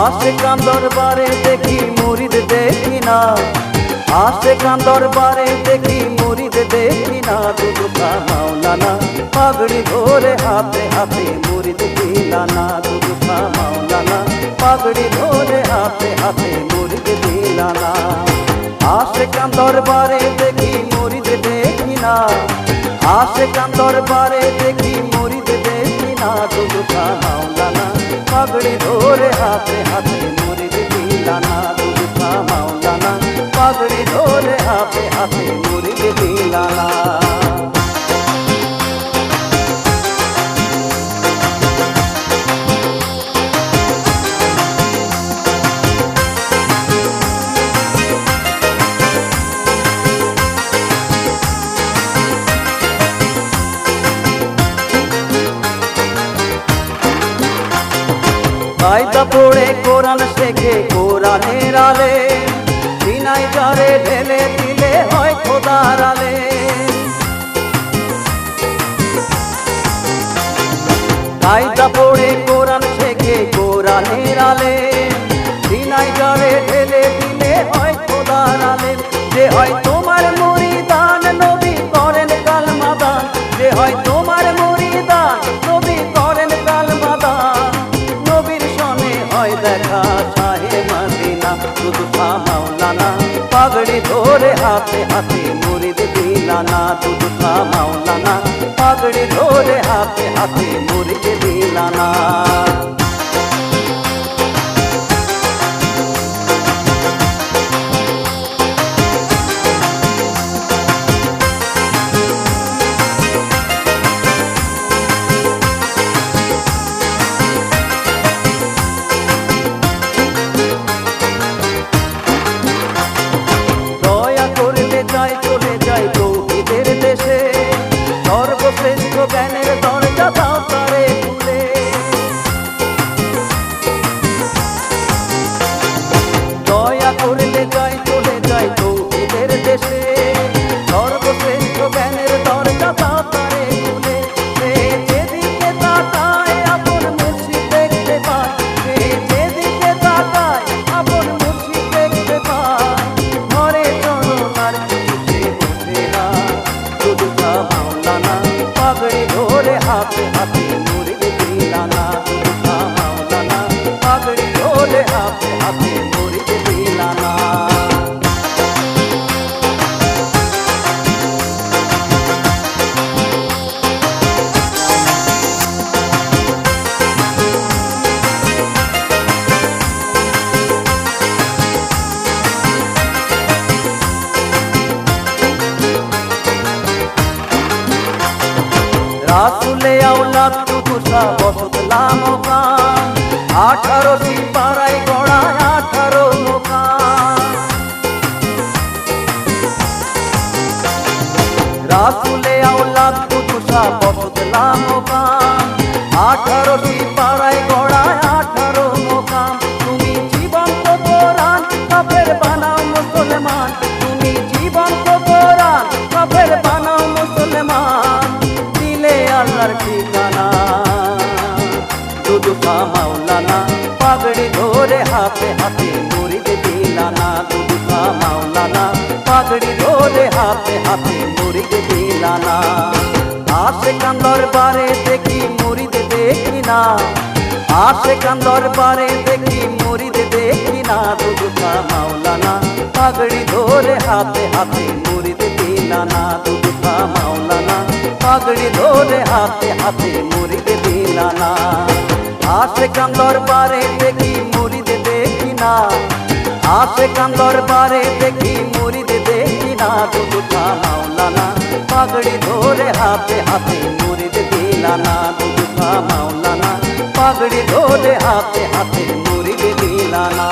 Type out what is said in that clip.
আশেকান দরবারে দেখি মুরিদ দেখি না, আশেকান দরবারে দেখি মুরিদ দেখি না। দুদুখা মাওলানা পাগড়ি ধরে হাতে হাতে মুরিদ দিলানা, দুদুখা মাওলানা পাগড়ি ধরে হাতে হাতে মুরিদ দিলানা। আশেকান দরবারে দেখি মুরিদ দেখি না, আশেকান দরবারে দেখি মুরিদ দেখি না। দুদুখা মাওলানা পাগড়ি ধরে হাতে হাতে মুরিদ দিলানা, দুদুখা মাওলানা পাগড়ি ধরে হাতে হাতে মুরিদ দিলানা। কায়দা পড়ে কোরআন শেখে কোরআনের আলে, সিনায় যারে ঢেলে দিলে হয় খোদার আলে। কায়দা পড়ে কোরআন শেখে কোরআনের আলে, সিনায় যারে ঢেলে দিলে হয় খোদার আলে। যে হয় তোমার মুরিদান নবী করেন কালমাদান, যে হয় তোমার মুরিদান নবী করেন কালমাদান। নবীর সনে হয় দেখা শাহে মদিনা, দুদুখা মাওলানা পাগড়ি ধরে হাতে হাতে মুরিদ দিলানা, দুদুখা মাওলানা পাগড়ি ধরে হাতে হাতে মুরিদ দিলানা। সর্বশ্রেষ্ঠ জ্ঞানের দরজা দাও তারে খুলে, দয়া করলে যাই চলে যাই তৌহিদের দেশে। সর্বশ্রেষ্ঠ জ্ঞানের দরজা দাও তারে খুলে, যেদিকে তাকায় আপন মুর্শিদ দেখতে পায়, যেদিকে তাকায় আপন মুর্শিদ দেখতে পায়। ঘরে চরণার খুশি বসে না, দুদুখা মাওলানা পাগড়ি ধরে হাতে হাতে মুরিদ দিলানা, দুদুখা মাওলানা পাগড়ি ধরে হাতে হাতে মুরিদ দিলানা। রাসুলে আওলাদ দুদুখা বসতলাম গান, 18টি পাড়ায় গড়া 18 দোকান। রাসুলে আওলাদ দুদুখা বসতলাম গান, 18টি পাড়ায় গড়া 18 দোকান। তুমি জীবন্ত কোরআন কাফের বানাও মুসলমান, তুমি জীবন্ত কোরআন কাফের বানাও মুসলমান। আল্লাহর ঠিকানা দুদুখা মাওলানা পাগড়ি ধরে হাতে হাতে মুরিদ দিলানা, দুদুখা মাওলানা পাগড়ি ধরে হাতে হাতে মুরিদ দিলানা। আশেকান দরবারে দেখি মুরিদ দেখি না, আশেকান দরবারে দেখি মুরিদ দেখি না। দুদুখা মাওলানা পাগড়ি ধরে হাতে হাতে মুরিদ দিলানা, দুদুখা মাওলানা পাগড়ি ধরে হাতে হাতে মুরিদ দিলানা। আশেকান দরবারে দেখি মুরিদ দেখি না, আশেকান দরবারে দেখি মুরিদ দেখি না। দুদুখা মাওলানা পাগড়ি ধরে হাতে হাতে মুরিদ দিলানা, দুদুখা মাওলানা পাগড়ি ধরে হাতে হাতে মুরিদ দিলানা।